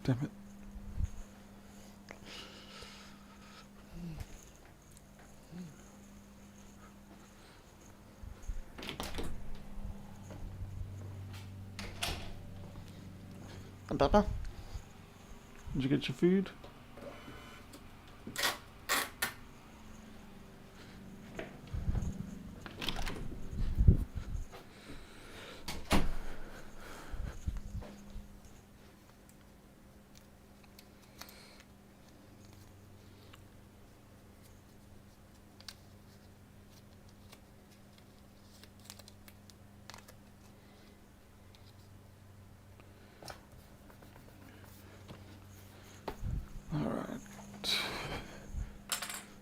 Damn it. Papa, did you get your food? Alright.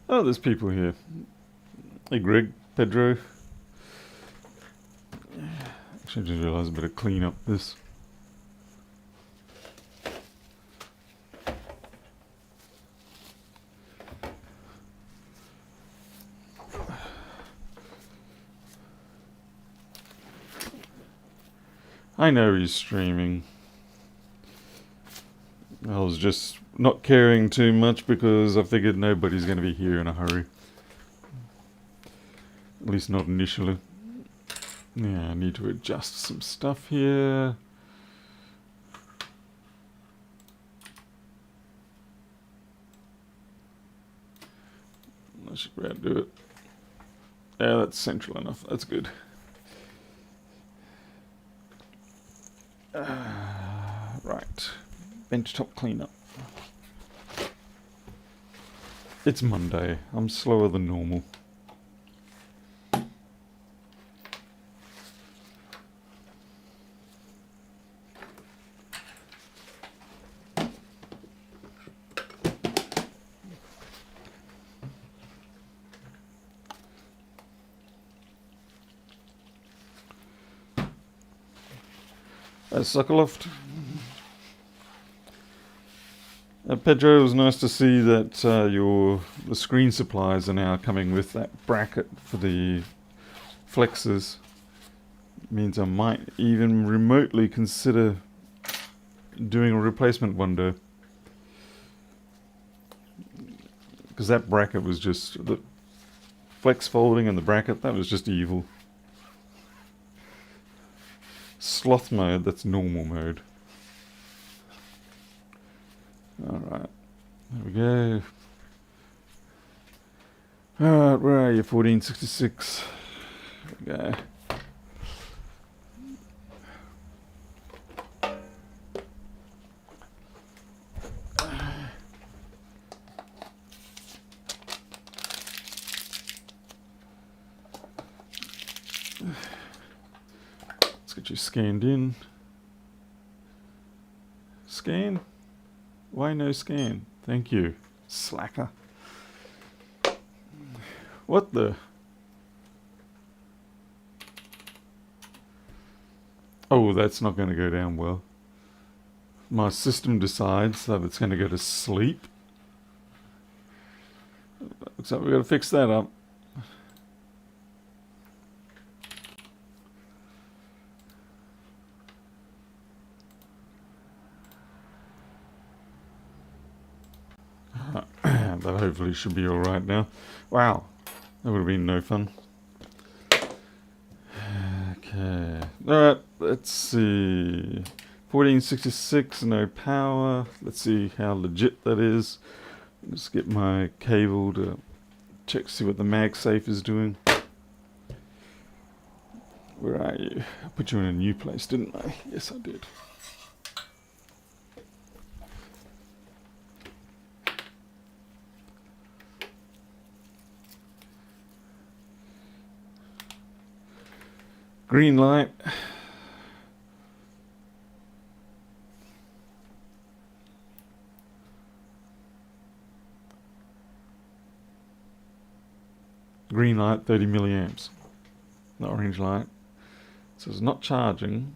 Oh, there's people here. Hey Greg, Pedro. Actually, I just realised I better clean up this. I know he's streaming. I was just not caring too much because I figured nobody's going to be here in a hurry. At least not initially. Yeah, I need to adjust some stuff here. I should be able to do it. Yeah, that's central enough. That's good. Right. Benchtop cleanup. It's Monday. I'm slower than normal. Suckaloft. Pedro, it was nice to see that the screen supplies are now coming with that bracket for the flexes. It means I might even remotely consider doing a replacement window. Because that bracket was just, the flex folding and the bracket, that was just evil. Sloth mode, that's normal mode. Alright, there we go. Alright, where are you? 1466. There we go. Let's get you scanned in. Scan? Why no scan? Thank you, slacker. What the? Oh, that's not going to go down well. My system decides that it's going to go to sleep. Looks like we've got to fix that up. That hopefully should be alright now. Wow, that would have been no fun. Okay, alright, let's see. 1466, no power. Let's see how legit that is. Just get my cable to check, see what the MagSafe is doing. Where are you? I put you in a new place, didn't I? Yes, I did. Green light. Green light, 30 milliamps. The orange light. So it's not charging.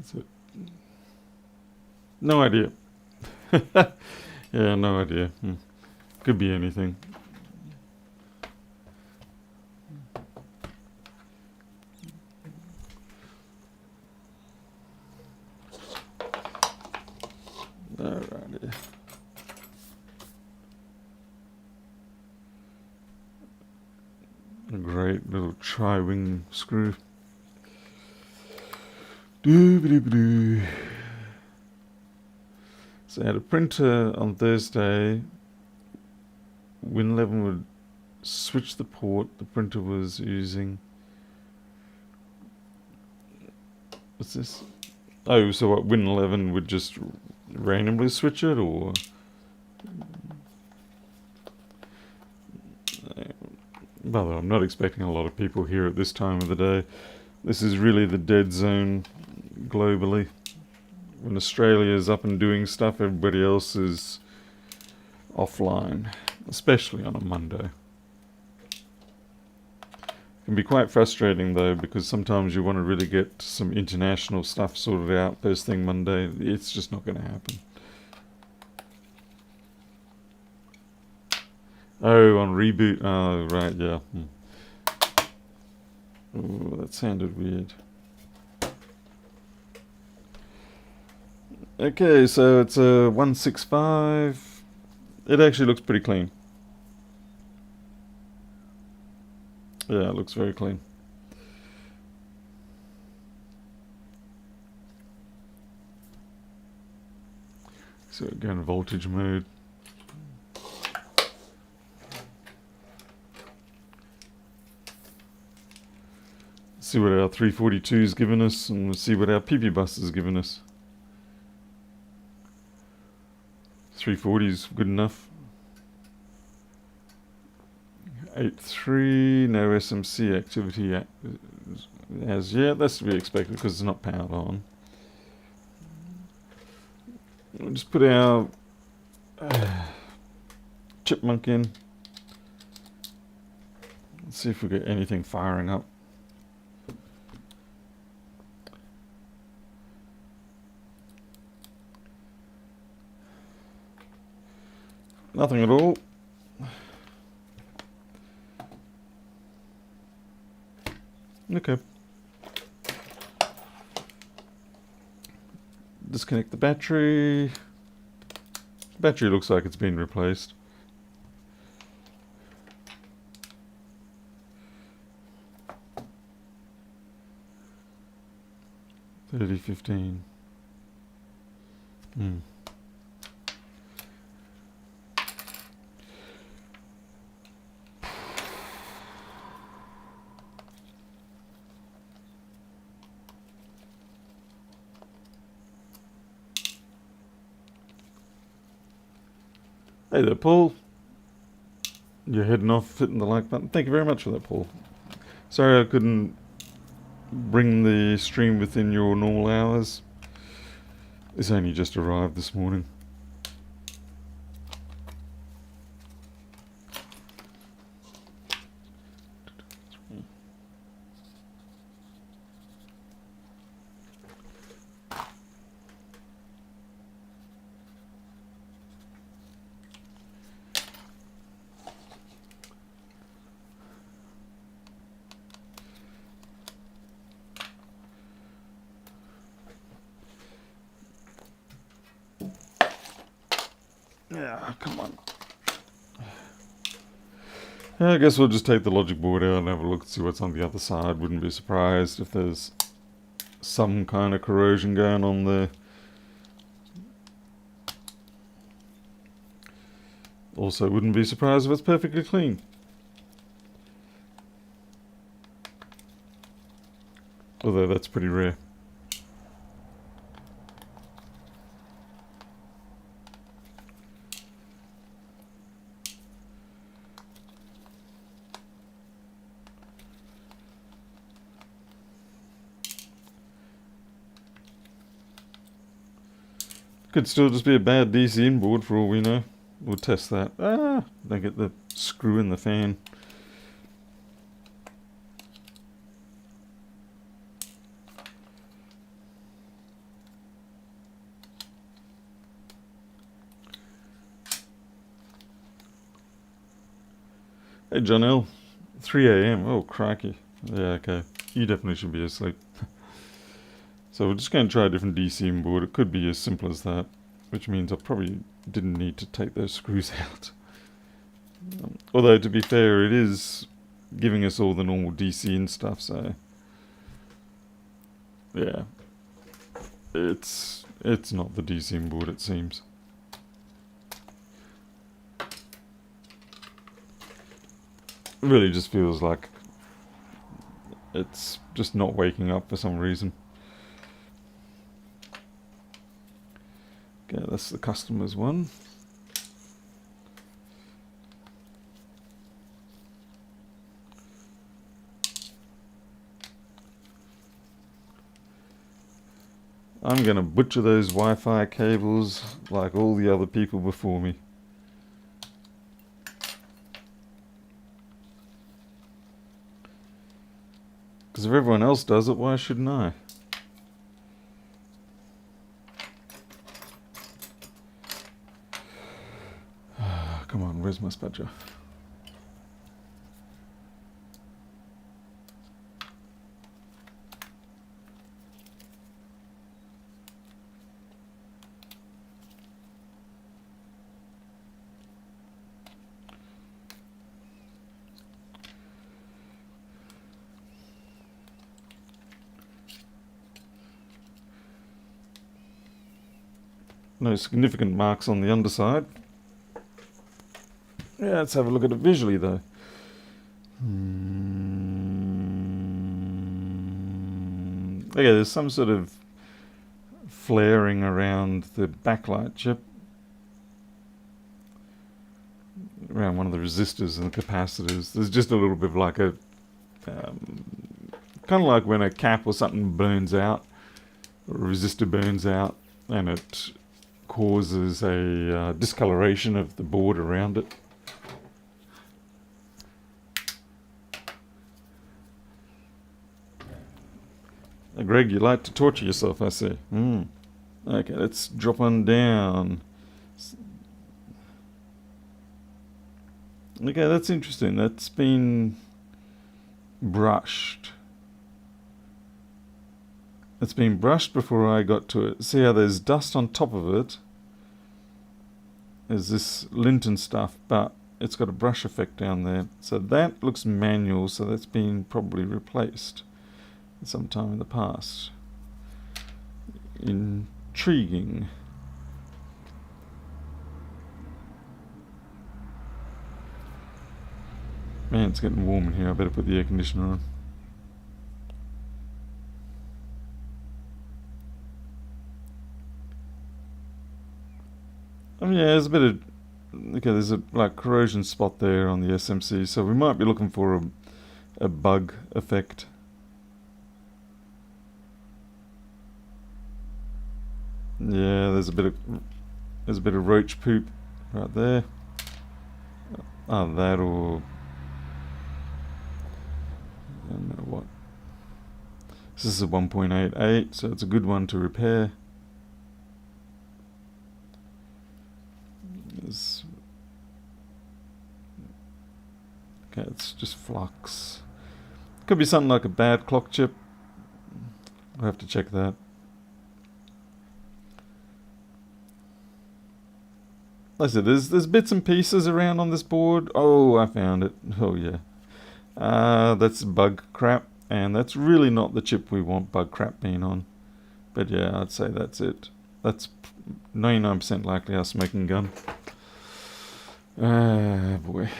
Is it? No idea. Yeah, no idea. Could be anything. Alrighty. A great little tri-wing screw. Doo-ba-doo-ba-doo. So I had a printer on Thursday. Win11 would switch the port the printer was using. What's this? Oh, so what, Win11 would just randomly switch it, or? Well, I'm not expecting a lot of people here at this time of the day. This is really the dead zone globally. When Australia is up and doing stuff, everybody else is offline, especially on a Monday. It can be quite frustrating though, because sometimes you want to really get some international stuff sorted out first thing Monday. It's just not going to happen. Oh, on reboot. Oh, right, yeah. Oh, that sounded weird. Okay, so it's a 165. It actually looks pretty clean. Yeah, it looks very clean. So go in voltage mode. See what our 342 is giving us, and we'll see what our PP bus is giving us. 340 is good enough. 8.3, no SMC activity as yet. That's to be expected because it's not powered on. We'll just put our chipmunk in. Let's see if we get anything firing up. Nothing at all. Okay. Disconnect the battery. The battery looks like it's been replaced. $30.15. Hey there, Paul. You're heading off, hitting the like button. Thank you very much for that, Paul. Sorry I couldn't bring the stream within your normal hours. It's only just arrived this morning. Yeah, come on. Yeah, I guess we'll just take the logic board out and have a look and see what's on the other side. Wouldn't be surprised if there's some kind of corrosion going on there. Also, wouldn't be surprised if it's perfectly clean. Although that's pretty rare. Could still just be a bad DC inboard for all we know. We'll test that. Ah, don't get the screw in the fan. Hey John L. 3 a.m. Oh crikey. Yeah, okay. You definitely should be asleep. So we're just going to try a different DCM board. It could be as simple as that, which means I probably didn't need to take those screws out. Although to be fair, it is giving us all the normal DC and stuff, so yeah, it's not the DCM board, it seems. It really just feels like it's just not waking up for some reason. Okay, that's the customer's one. I'm going to butcher those Wi-Fi cables like all the other people before me. Because if everyone else does it, why shouldn't I? Come on, where's my spatula? No significant marks on the underside. Yeah, let's have a look at it visually though. Okay, there's some sort of flaring around the backlight chip, around one of the resistors and the capacitors. There's just a little bit of like a kind of like when a cap or something burns out, or a resistor burns out, and it causes a discoloration of the board around it. Greg, you like to torture yourself, I see. Okay, let's drop on down. Okay, that's interesting. That's been brushed. It's been brushed before I got to it. See how there's dust on top of it? There's this lint and stuff, but it's got a brush effect down there. So that looks manual, so that's been probably replaced sometime in the past. Intriguing. Man, it's getting warm in here. I better put the air conditioner on. Yeah, there's a bit of... Okay, there's a like corrosion spot there on the SMC, so we might be looking for a bug effect. Yeah, there's a bit of roach poop right there. That or I don't know what. This is a 1.88, so it's a good one to repair. Okay, it's just flux. Could be something like a bad clock chip. We'll have to check that. Like I said, there's bits and pieces around on this board. Oh, I found it. Oh yeah. That's bug crap, and that's really not the chip we want bug crap being on. But yeah, I'd say that's it. That's 99% likely our smoking gun. Ah, boy.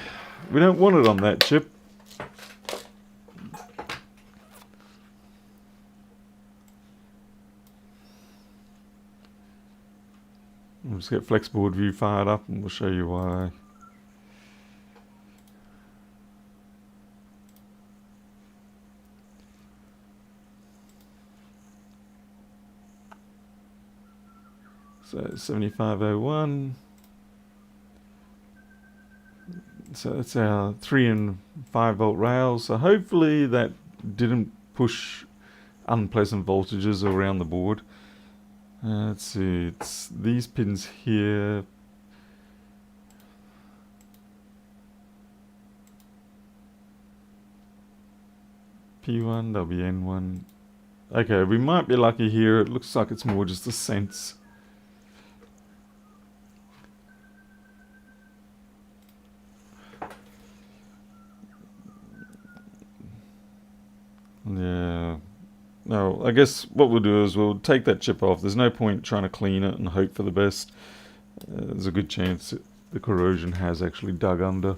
We don't want it on that chip. We'll just get Flexboard View fired up and we'll show you why. So 7501. So that's our 3 and 5 volt rails. So hopefully that didn't push unpleasant voltages around the board. Let's see, it's these pins here. P1, that'll be N1. Okay, we might be lucky here. It looks like it's more just a sense. Yeah. No, I guess what we'll do is we'll take that chip off. There's no point trying to clean it and hope for the best. There's a good chance the corrosion has actually dug under.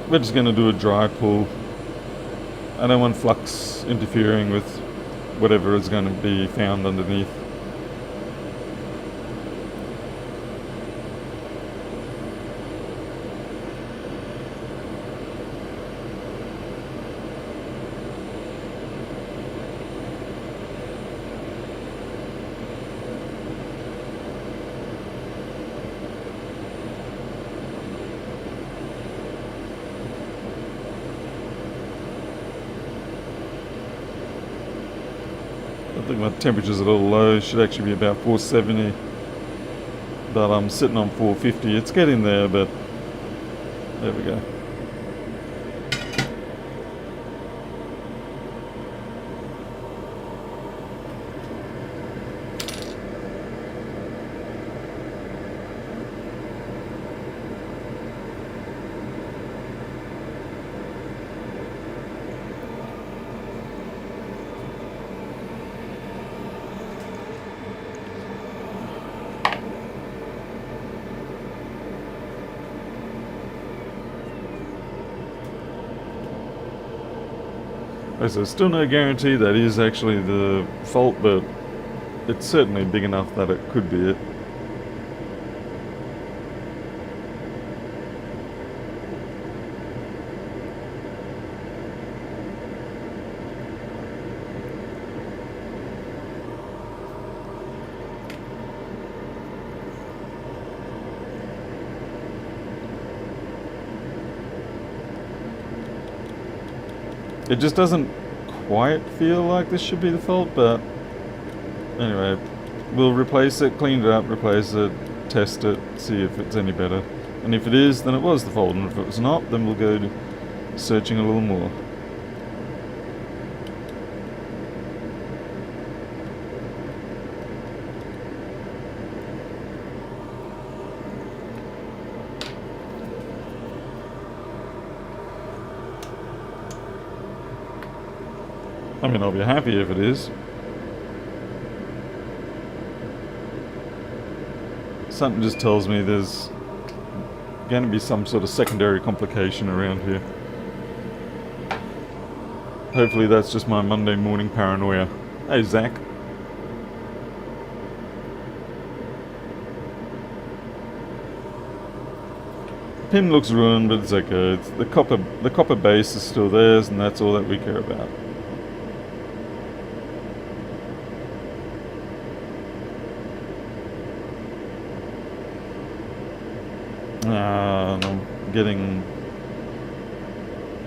We're just going to do a dry pull. I don't want flux interfering with whatever is going to be found underneath. I think my temperature's a little low. It should actually be about 470, but I'm sitting on 450. It's getting there, but there we go. There's still no guarantee that is actually the fault, but it's certainly big enough that it could be it. It just doesn't quite feel like this should be the fault, but anyway, we'll replace it, clean it up, replace it, test it, see if it's any better. And if it is, then it was the fault, and if it was not, then we'll go searching a little more. I mean, I'll be happy if it is. Something just tells me there's going to be some sort of secondary complication around here. Hopefully that's just my Monday morning paranoia. Hey, Zach. Pin looks ruined, but it's okay. It's the copper base is still there, and that's all that we care about. And I'm getting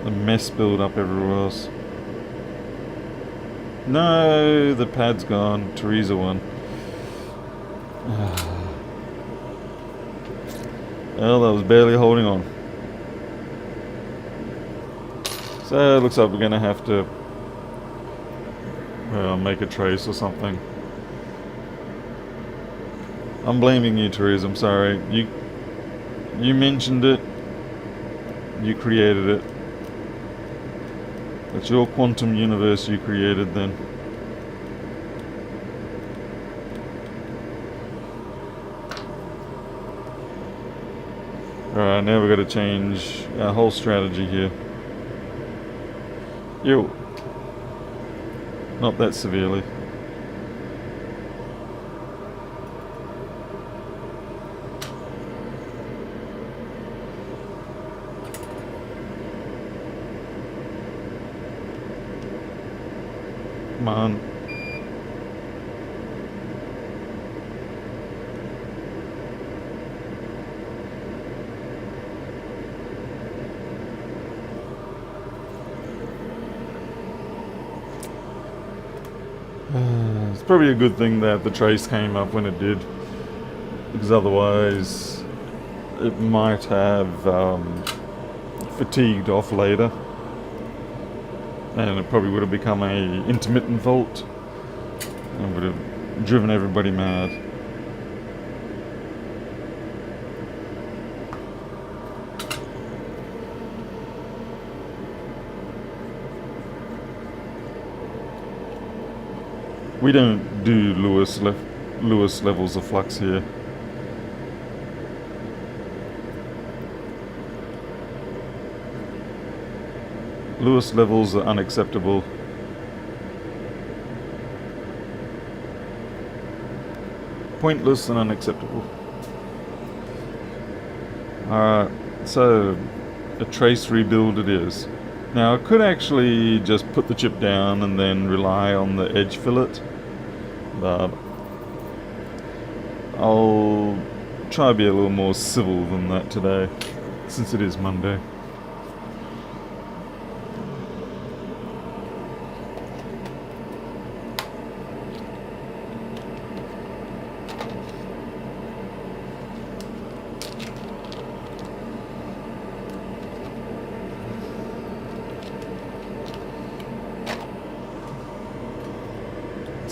a mess build up everywhere else. No, the pad's gone. Teresa won. Well, that was barely holding on. So it looks like we're going to have to make a trace or something. I'm blaming you, Teresa. I'm sorry. You mentioned it. You created it. It's your quantum universe you created then. Alright, now we've got to change our whole strategy here. Yo. Not that severely. Come on. It's probably a good thing that the trace came up when it did, because otherwise it might have fatigued off later, and it probably would have become a intermittent fault and would have driven everybody mad. We don't do Lewis levels of flux here. Lewis levels are unacceptable. Pointless and unacceptable. Alright, so a trace rebuild it is. Now I could actually just put the chip down and then rely on the edge fillet, but I'll try to be a little more civil than that today, since it is Monday.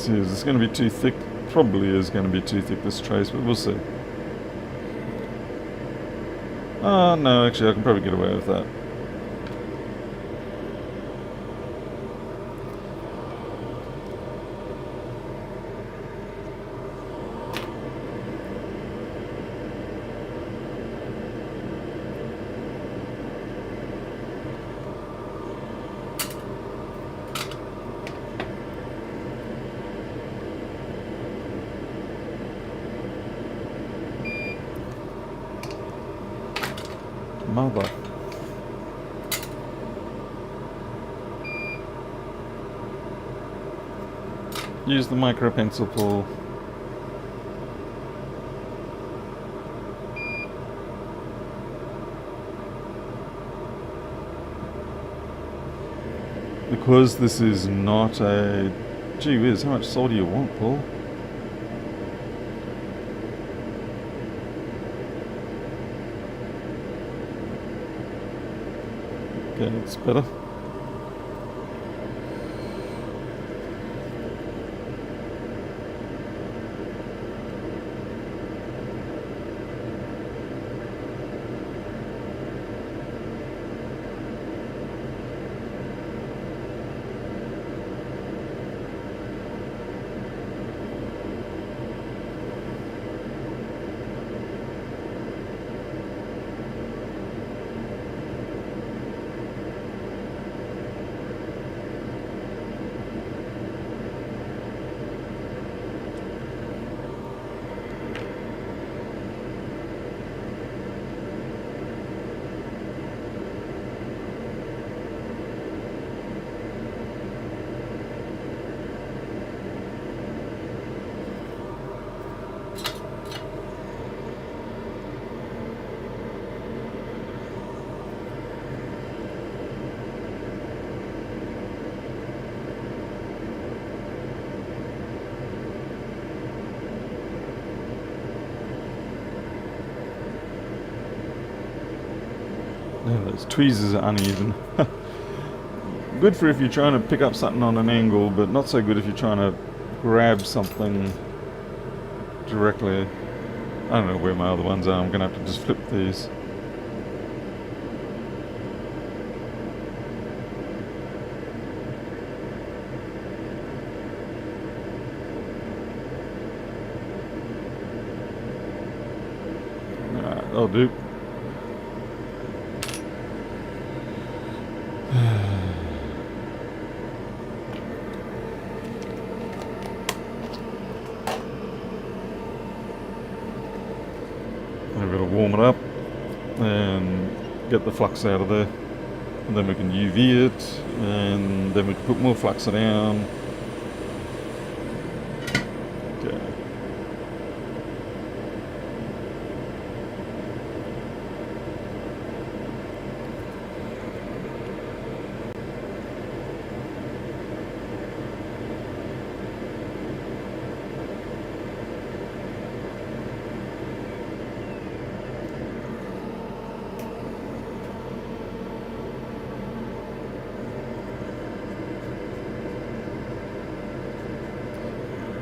Is this going to be too thick? Probably is going to be too thick, this trace, but we'll see. Oh no, actually I can probably get away with that. Mother. Use the micro pencil pull. Because this is not a... Gee whiz, how much salt do you want, Paul? Okay, it's better. Yeah, those tweezers are uneven. Good for if you're trying to pick up something on an angle, but not so good if you're trying to grab something directly. I don't know where my other ones are. I'm going to have to just flip these. Alright, that'll do. I've got to warm it up and get the flux out of there, and then we can UV it, and then we can put more flux down,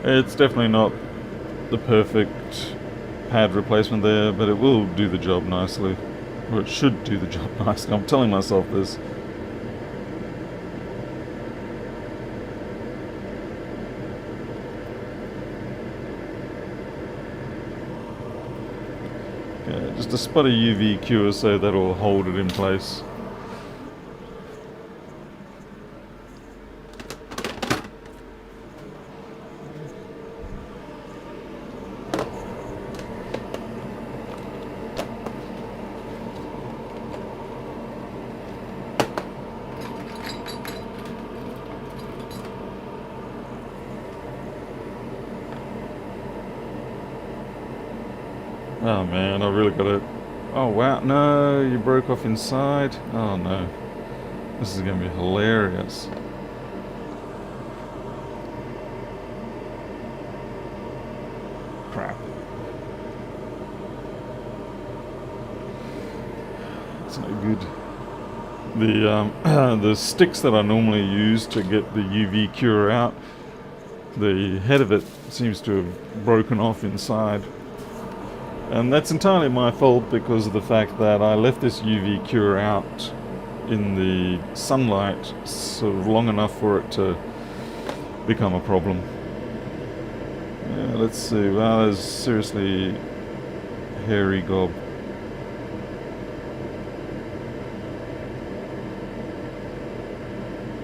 It's definitely not the perfect pad replacement there, but it will do the job nicely. Or it should do the job nicely. I'm telling myself this. Okay, just a spot of UV cure so that'll hold it in place. Oh man, I really got it. Oh wow, no, you broke off inside. Oh no. This is going to be hilarious. Crap. It's no good. The sticks that I normally use to get the UV cure out, the head of it seems to have broken off inside. And that's entirely my fault because of the fact that I left this UV cure out in the sunlight sort of long enough for it to become a problem. Yeah, let's see. Wow, there's seriously hairy gob.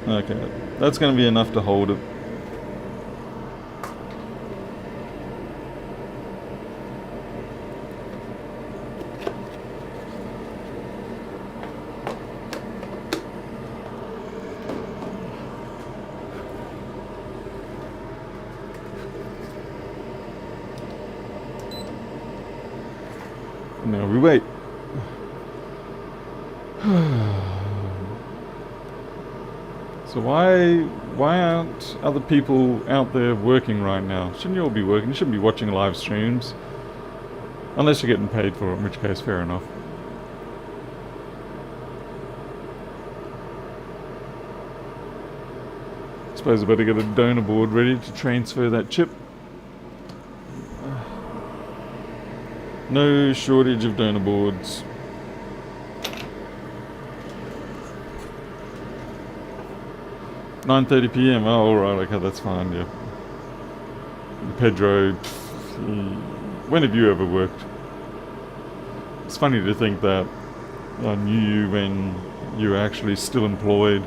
Okay, that's going to be enough to hold it. Now we wait. So why aren't other people out there working right now? Shouldn't you all be working? You shouldn't be watching live streams. Unless you're getting paid for it, in which case fair enough. Suppose I better get a donor board ready to transfer that chip. No shortage of donor boards. $9:30 p.m. Oh, all right. Okay, that's fine. Yeah. Pedro, when have you ever worked? It's funny to think that I knew you when you were actually still employed.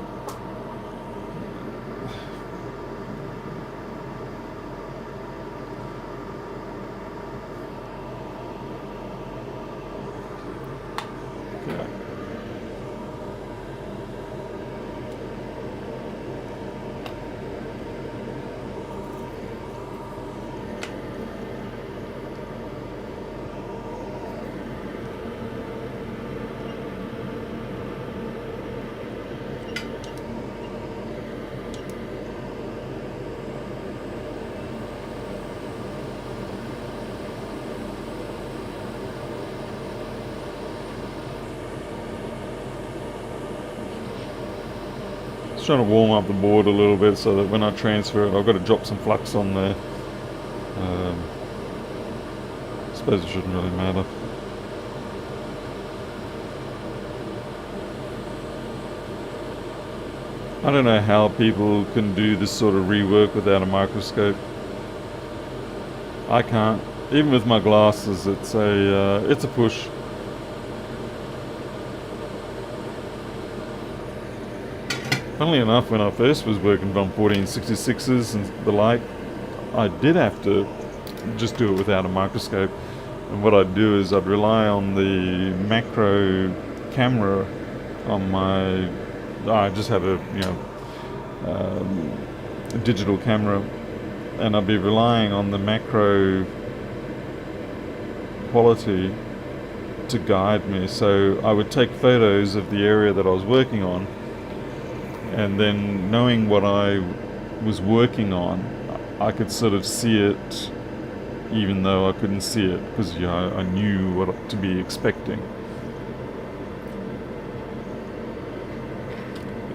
Trying to warm up the board a little bit so that when I transfer it, I've got to drop some flux on there. I suppose it shouldn't really matter. I don't know how people can do this sort of rework without a microscope. I can't. Even with my glasses, it's a push. Funnily enough, when I first was working on 1466s and the like, I did have to just do it without a microscope. And what I'd do is I'd rely on the macro camera on my... I just had a digital camera, and I'd be relying on the macro quality to guide me. So I would take photos of the area that I was working on, and then knowing what I was working on, I could sort of see it even though I couldn't see it, because I knew what to be expecting.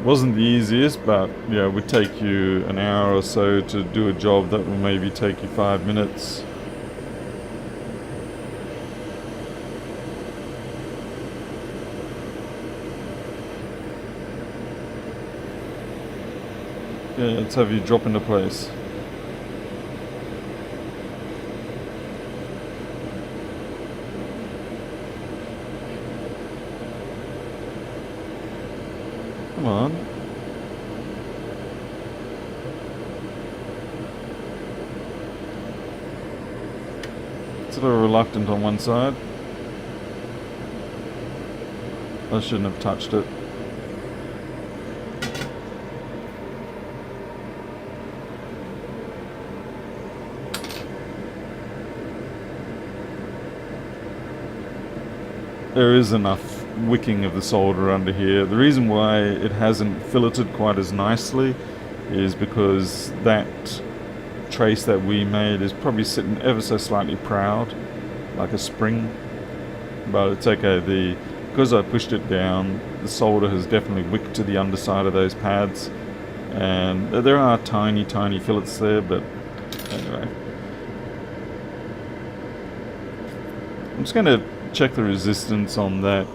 wasn't the easiest, but yeah, it would take you an hour or so to do a job that will maybe take you 5 minutes. Yeah, let's have you drop into place. Come on. It's a little reluctant on one side. I shouldn't have touched it. There is enough wicking of the solder under here. The reason why it hasn't filleted quite as nicely is because that trace that we made is probably sitting ever so slightly proud, like a spring. But it's okay, because I pushed it down, the solder has definitely wicked to the underside of those pads, and there are tiny fillets there, but anyway. I'm just going to check the resistance on that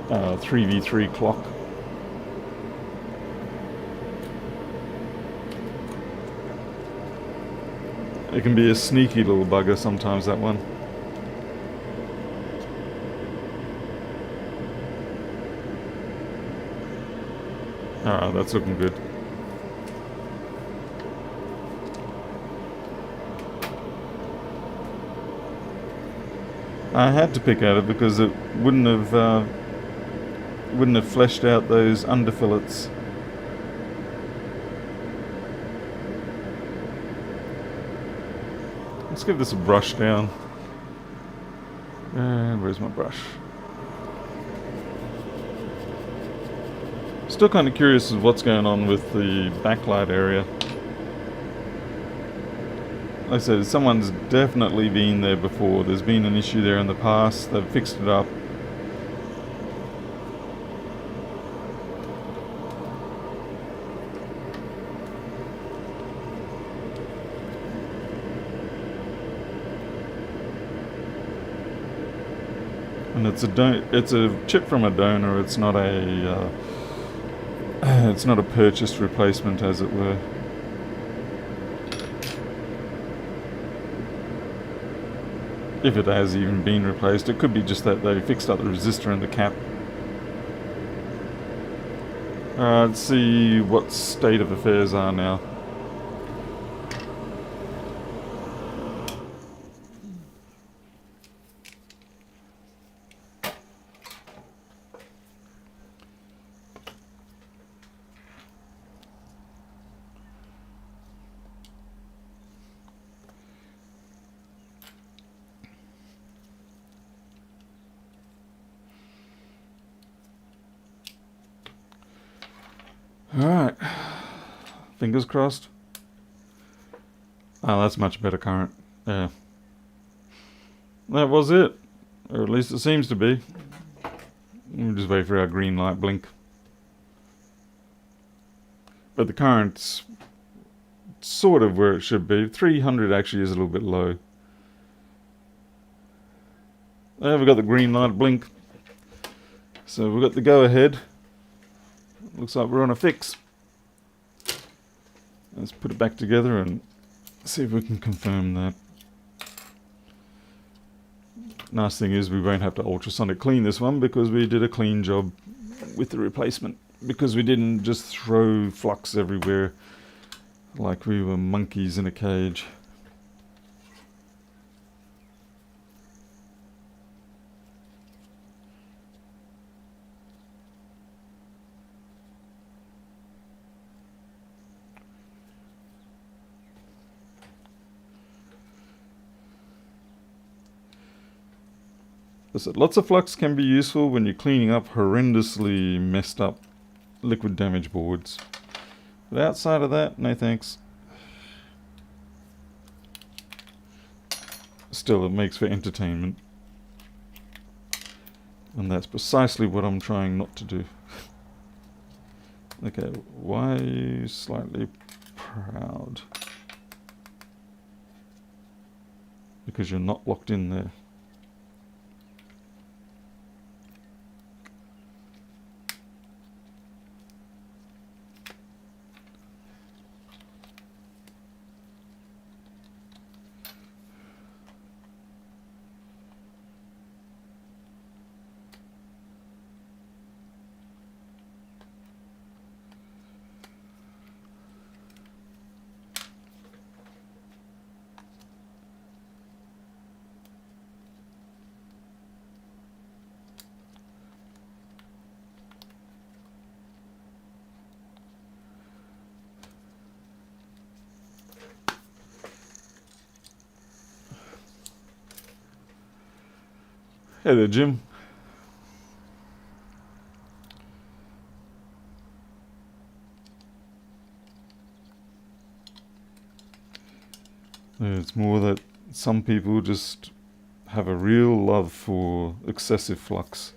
3v3 clock. It can be a sneaky little bugger sometimes, that one. Alright, that's looking good. I had to pick at it because it wouldn't have fleshed out those underfillets. Let's give this a brush down. Where's my brush? Still kind of curious of what's going on with the backlight area. Like I said, someone's definitely been there before. There's been an issue there in the past. They've fixed it up. And it's a chip from a donor. It's not a purchased replacement, as it were. If it has even been replaced, it could be just that they fixed up the resistor in the cap. Let's see what state of affairs are now. Alright, fingers crossed. Oh, that's much better current. Yeah. That was it. Or at least it seems to be. We'll just wait for our green light blink. But the current's sort of where it should be. 300 actually is a little bit low. There, we've got the green light blink. So we've got the go ahead. Looks like we're on a fix. Let's put it back together and see if we can confirm that. Nice thing is we won't have to ultrasonic clean this one because we did a clean job with the replacement. Because we didn't just throw flux everywhere like we were monkeys in a cage. Lots of flux can be useful when you're cleaning up horrendously messed up liquid damage boards. But outside of that, no thanks. Still, it makes for entertainment. And that's precisely what I'm trying not to do. Okay, why are you slightly proud? Because you're not locked in there. Hey there, Jim. It's more that some people just have a real love for excessive flux.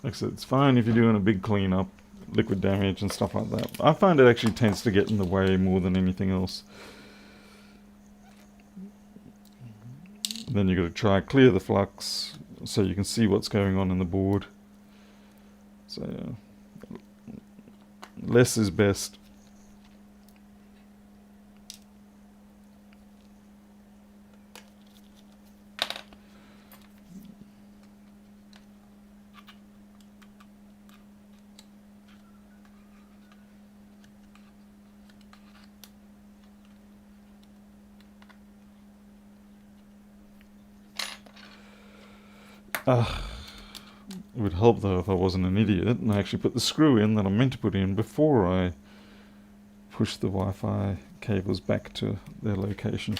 Like I said, it's fine if you're doing a big cleanup, liquid damage and stuff like that. I find it actually tends to get in the way more than anything else. Then you've got to try clear the flux so you can see what's going on in the board. So less is best. It would help though if I wasn't an idiot and I actually put the screw in that I meant to put in before I pushed the Wi-Fi cables back to their location.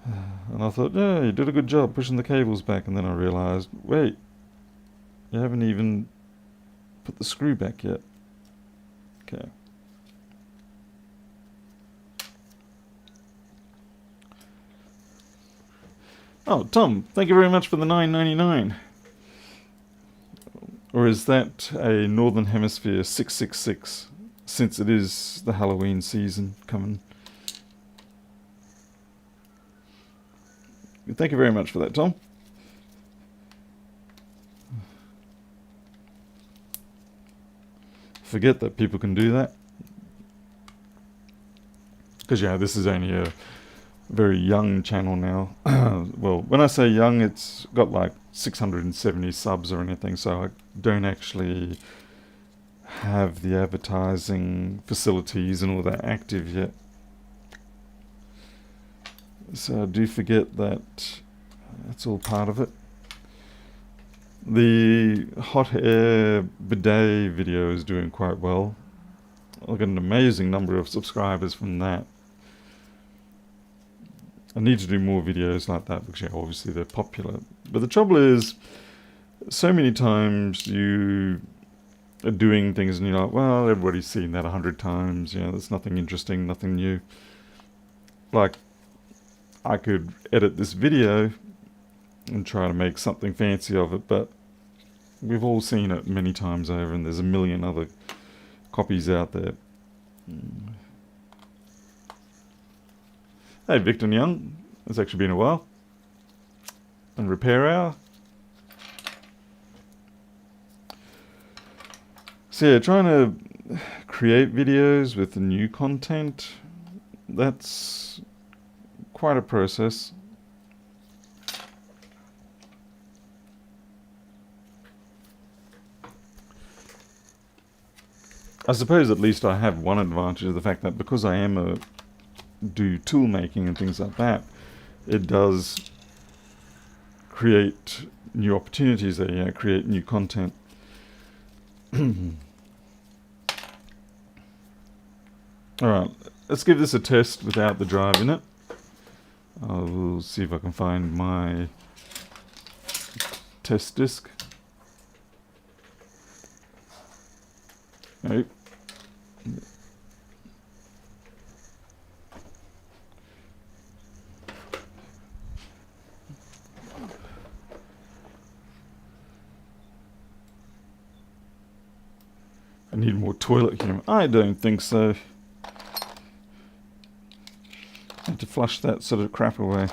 And I thought, yeah, you did a good job pushing the cables back, and then I realised, wait, you haven't even put the screw back yet. Okay. Oh, Tom, thank you very much for the $9.99. Or is that a Northern Hemisphere 666, since it is the Halloween season coming? Thank you very much for that, Tom. Forget that people can do that. Because, yeah, this is only a very young channel now. Well, when I say young, it's got like 670 subs or anything, so I don't actually have the advertising facilities and all that active yet. So I do forget that that's all part of it. The hot air bidet video is doing quite well. I've got an amazing number of subscribers from that. I need to do more videos like that because, yeah, obviously they're popular. But the trouble is, so many times you are doing things and you're like, well, everybody's seen that 100 times. You know, there's nothing interesting, nothing new. Like, I could edit this video and try to make something fancy of it, but we've all seen it many times over, and there's a million other copies out there. Hey, Victor Young. It's actually been a while. And Repair Hour. So yeah, trying to create videos with the new content, that's quite a process. I suppose at least I have one advantage of the fact that because I am do tool making and things like that, it does create new opportunities there, you know, create new content. Alright, let's give this a test without the drive in it. I'll see if I can find my test disk. Nope. I need more toilet humor. I don't think so. I have to flush that sort of crap away.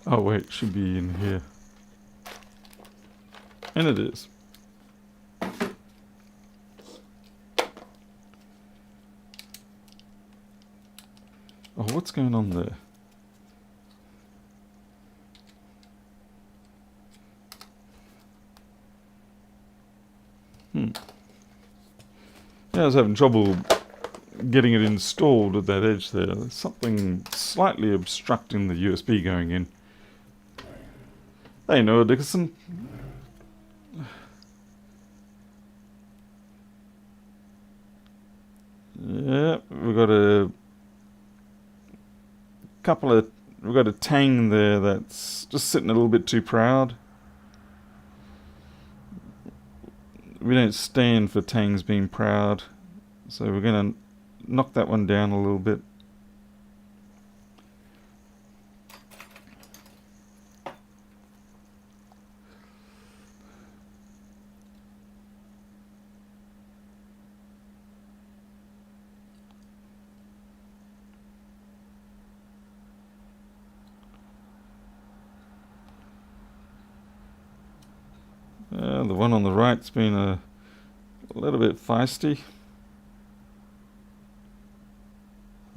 Oh wait, it should be in here. And it is. Oh, what's going on there? Yeah, I was having trouble getting it installed at that edge there. There's something slightly obstructing the USB going in. Hey, Noah Dickerson. Yeah, we've got a we've got a Tang there that's just sitting a little bit too proud. We don't stand for Tangs being proud, so we're going to knock that one down a little bit. The one on the right's been a little bit feisty.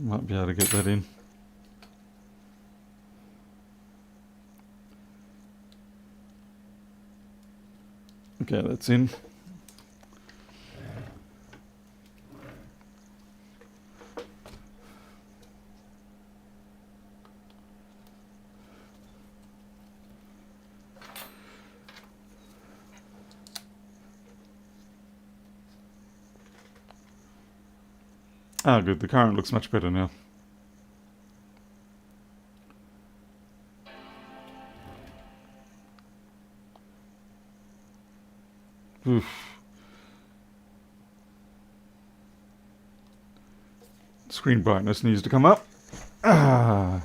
Might be able to get that in. Okay, that's in. Ah, good. The current looks much better now. Oof. Screen brightness needs to come up. Ah.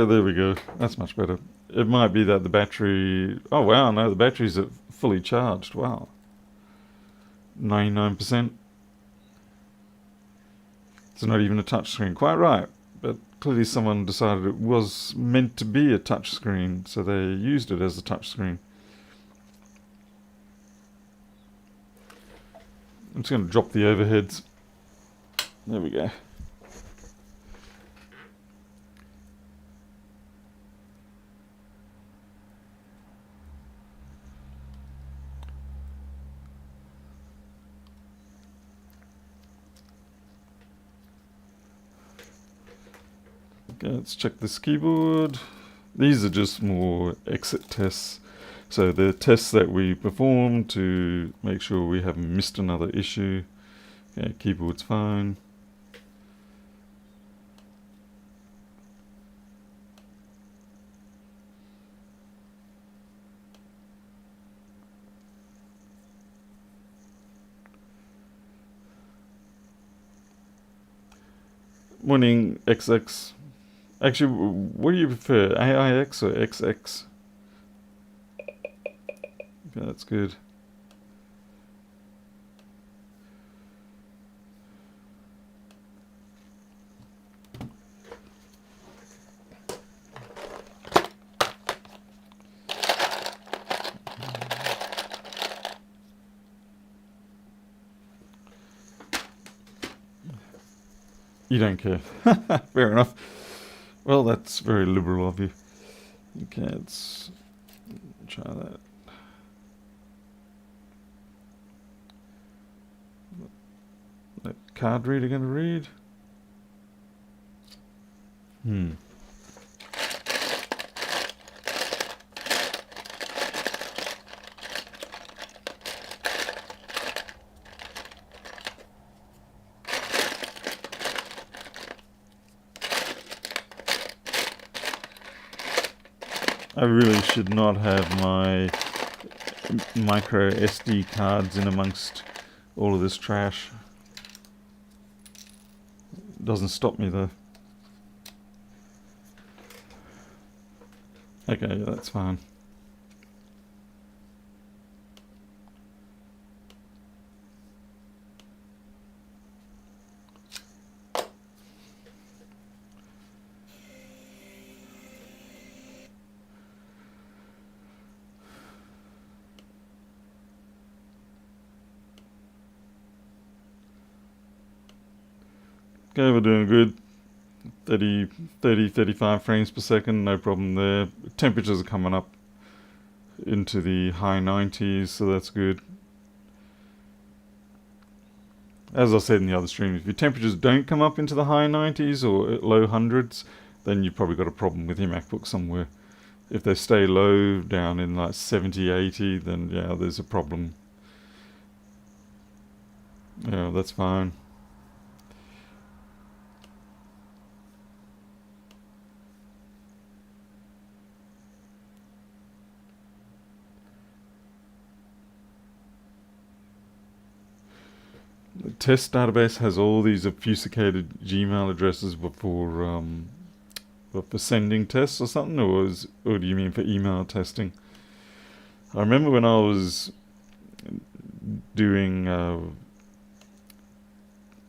There we go. That's much better. It might be that the battery... Oh, wow, no, the battery's fully charged. Wow. 99%. It's not even a touchscreen. Quite right. But clearly someone decided it was meant to be a touchscreen, so they used it as a touchscreen. I'm just going to drop the overheads. There we go. Okay, let's check this keyboard. These are just more exit tests. So they're tests that we perform to make sure we haven't missed another issue. Okay, keyboard's fine. Morning, XX. Actually, what do you prefer, AIX or XX? Okay, that's good. You don't care. Fair enough. Well, that's very liberal of you. Okay, let's try that. card reader going to read? I really should not have my micro SD cards in amongst all of this trash. Doesn't stop me though. Okay, yeah, that's fine. Okay, we're doing good. 35 frames per second, no problem there. Temperatures are coming up into the high 90s, so that's good. As I said in the other stream, if your temperatures don't come up into the high 90s or low hundreds, then you've probably got a problem with your MacBook somewhere. If they stay low, down in like 70, 80, then yeah, there's a problem. Yeah, that's fine. The test database has all these obfuscated Gmail addresses for sending tests or something, or do you mean for email testing? I remember when I was doing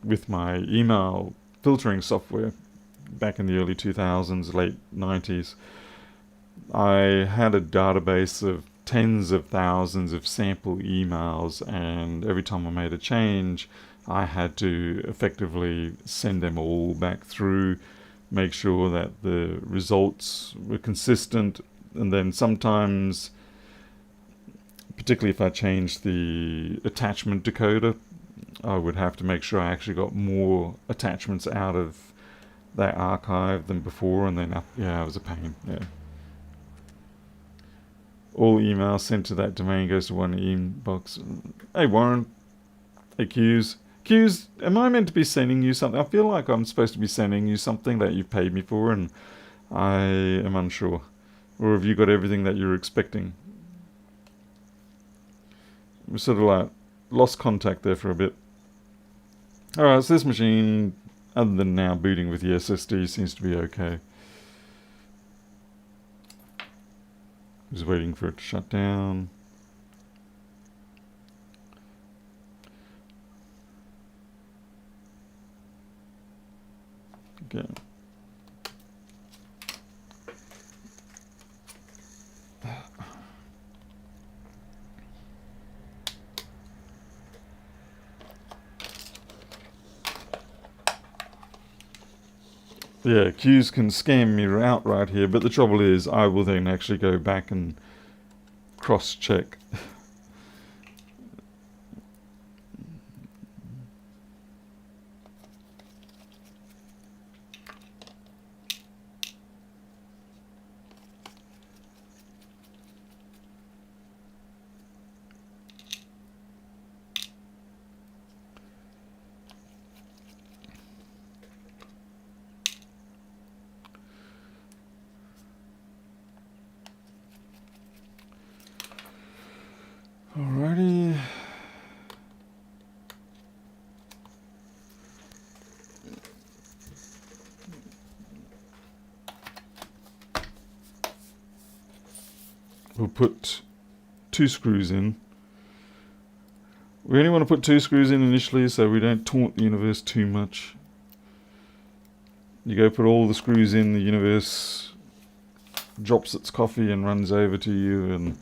with my email filtering software back in the early 2000s, late 90s, I had a database of tens of thousands of sample emails, and every time I made a change, I had to effectively send them all back through, make sure that the results were consistent, and then sometimes, particularly if I changed the attachment decoder, I would have to make sure I actually got more attachments out of that archive than before, and then yeah, it was a pain. Yeah. All emails sent to that domain goes to one inbox. Hey Warren. Hey Q's. Q's, am I meant to be sending you something? I feel like I'm supposed to be sending you something that you've paid me for, and I am unsure. Or have you got everything that you're expecting? We sort of like lost contact there for a bit. Alright, so this machine, other than now booting with the SSD, seems to be okay. Just waiting for it to shut down. Okay. Yeah, Q's can scam me out right here, but the trouble is I will then actually go back and cross-check. Alrighty. We'll put 2 screws in. We only want to put 2 screws in initially so we don't taunt the universe too much. You go put all the screws in, the universe drops its coffee and runs over to you and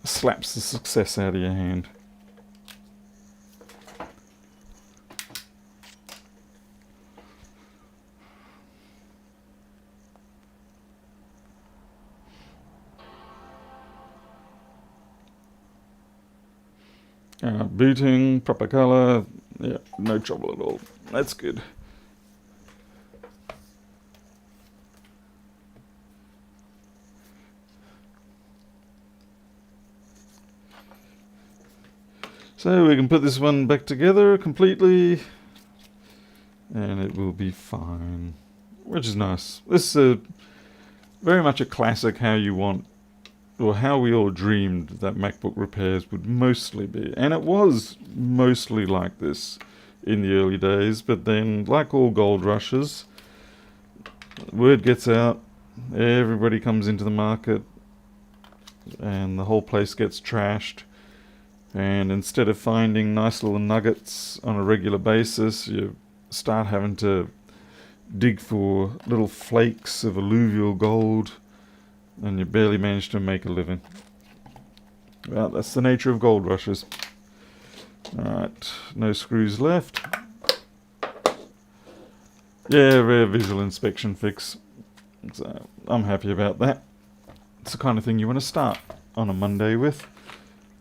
slaps the success out of your hand. Booting, proper color, Yeah, no trouble at all. That's good. So we can put this one back together completely and it will be fine, which is nice. This is very much a classic how you want, or how we all dreamed that MacBook repairs would mostly be. And it was mostly like this in the early days, but then, like all gold rushes, word gets out, everybody comes into the market, and the whole place gets trashed. And instead of finding nice little nuggets on a regular basis, you start having to dig for little flakes of alluvial gold, and you barely manage to make a living. Well, that's the nature of gold rushes. Alright, no screws left. Yeah, rare visual inspection fix. So I'm happy about that. It's the kind of thing you want to start on a Monday with.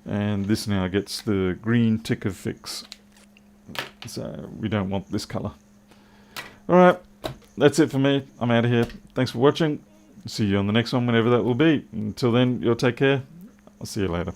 And this now gets the green tick of fix. So we don't want this colour. Alright, that's it for me. I'm out of here. Thanks for watching. See you on the next one, whenever that will be. Until then, you'll take care. I'll see you later.